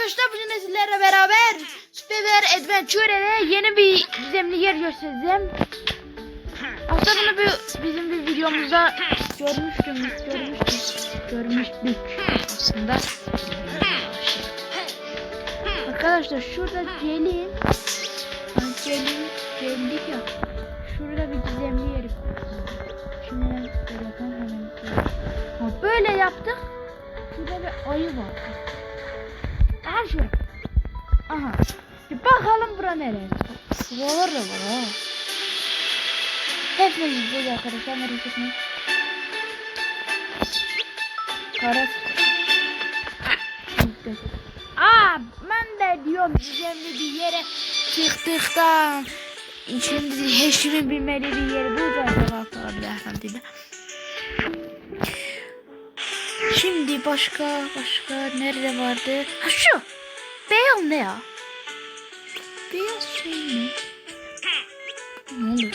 Arkadaşlar bugün sizlerle beraber Super Adventure'de yeni bir gizemli yer göstereceğim. Aslında bunu bizim bir videomuzda görmüştük aslında. Arkadaşlar şurada geldik ya. Şurada bir gizemli yer. Şimdi hemen böyle yaptık. Şurada bir ayı var. Aha şurada. Aha. Bir bakalım bura nereye? Sıvalar da var ha. Hepsini izleyeceğiz arkadaşlar. Merak etmeyin. Karas. Ben de diyorum gizemli bir yere çıktık da şimdi heşimi bilmeli bir yeri bulacağız. Bakalım. Şimdi başka nerede vardı? Ha şu. Beyaz ne ya? Beyaz şey mi? Ne oluyor?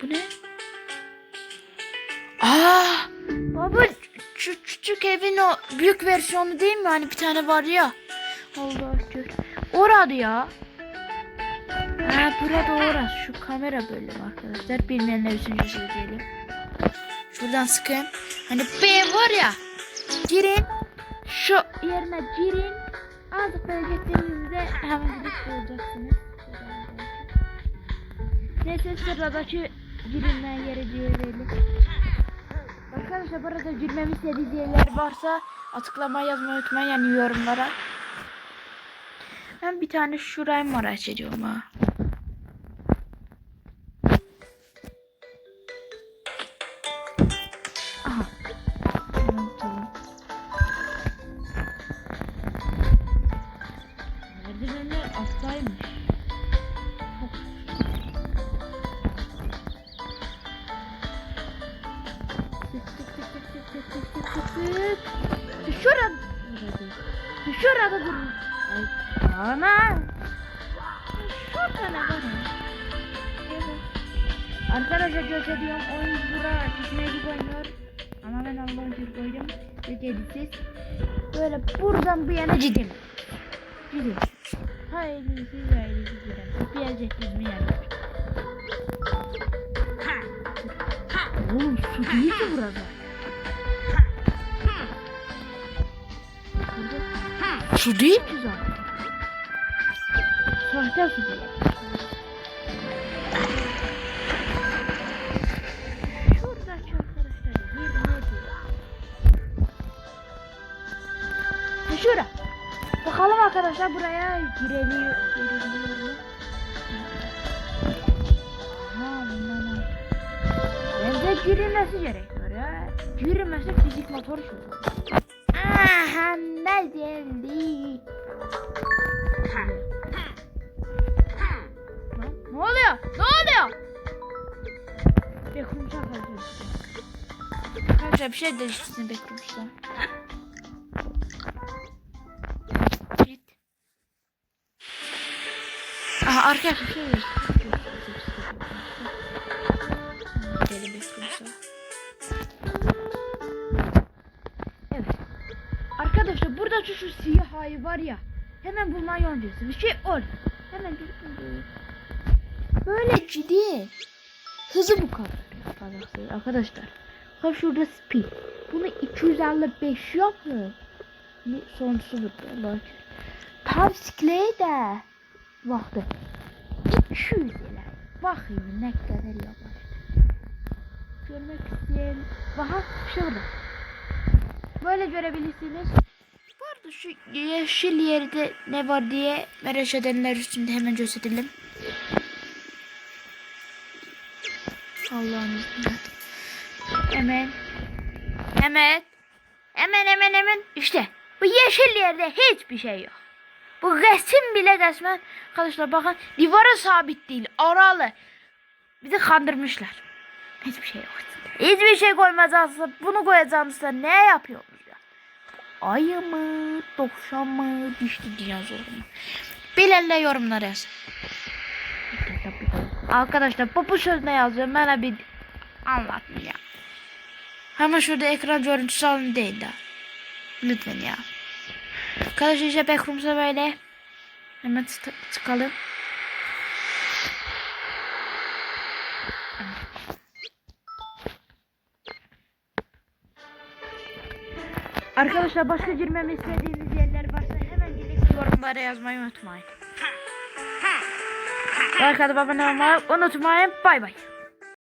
Bu ne? Baba şu küçük evin o büyük versiyonu değil mi? Hani bir tane var ya. Allah gör. Orada ya. Burada orası. Şu kamera böyle arkadaşlar. Bilmeyenler için göstereceğim. Şuradan sıkın. Hani B var ya. Girin. Şu yerine girin. Azıcık böyle gittiğinizde hemen gidip bulacaksınız. Neyse sıradaki girilmeyen yere girelim. Arkadaşlar bu arada girmemi istediğiniz yerler varsa açıklamaya yazmayı unutmayın, yani yorumlara. Ben bir tane şurayı merak ediyorum ha. Aha. Tamam. Merdivenler aşağıymış. Şurada durun. Ana. Şurada ne var? Arkadaşlar gösteriyorum, oyun bura düşmeye gibi oynuyor. Ama ben Allah'ın Türk koydum. Ve kedisiz. Böyle buradan bu yana gidelim. Haydi gidelim. Bir yer mi yer? Oğlum su değil ki burada. Su değil ki zaten. Sahte su değil. Şuradaki arkadaşlar şura. Bakalım arkadaşlar buraya giriliyor mu? Bence girilmesi gerekiyor ya. Girilmesi fizik motoru şu. Aha ne geldi? Ne oluyor? Beklemiş arkadaşlar. Arkadaşlar bir şey değiştirsin beklemişler. Git. Aha arkadaşlar bir şey değiştirsin. Deli beklemişler. Evet. Arkadaşlar burada şu siyah ayı var ya. Hemen bulmayı öncesin. Bir şey ol. Hemen gidin. Böyle ciddi. Hızı bu kadar. Arkadaşlar. Ha şurada speed. Bunu 255 yapın. Sonsuzu burada. Tam sikleyi de. Vakti. 200 ile. Bakayım ne kadar yavaş. Görmek isteyen. Baha şurada. Böyle görebilirsiniz. Bu arada şu yeşil yerde ne var diye merak edenler için de hemen gösterelim. Allah'ın izniyle. Hemen. İşte bu yeşil yerde hiçbir şey yok. Bu resim bile resmen arkadaşlar bakın divara sabit değil, aralı. Bizi kandırmışlar. Hiçbir şey yok. Hiçbir şey koymayacağız. Bunu koyacağımızda ne yapıyoruz ya? Ayı mı, tavşan mı, düştü dinozor mu? Bilenle yorumlara yazın. Arkadaşlar bu sözüne yazıyorum. Bana bir anlatmayacağım. Hemen şurada ekran görüntüsü alın değil de. Lütfen ya. Arkadaşlar işte backrooms'a böyle. Hemen çıkalım. Arkadaşlar başka girmemi istediğiniz yerler varsa hemen gelip yorumlara yazmayı unutmayın. Like atıp abone olmayı unutmayın. Bay bay.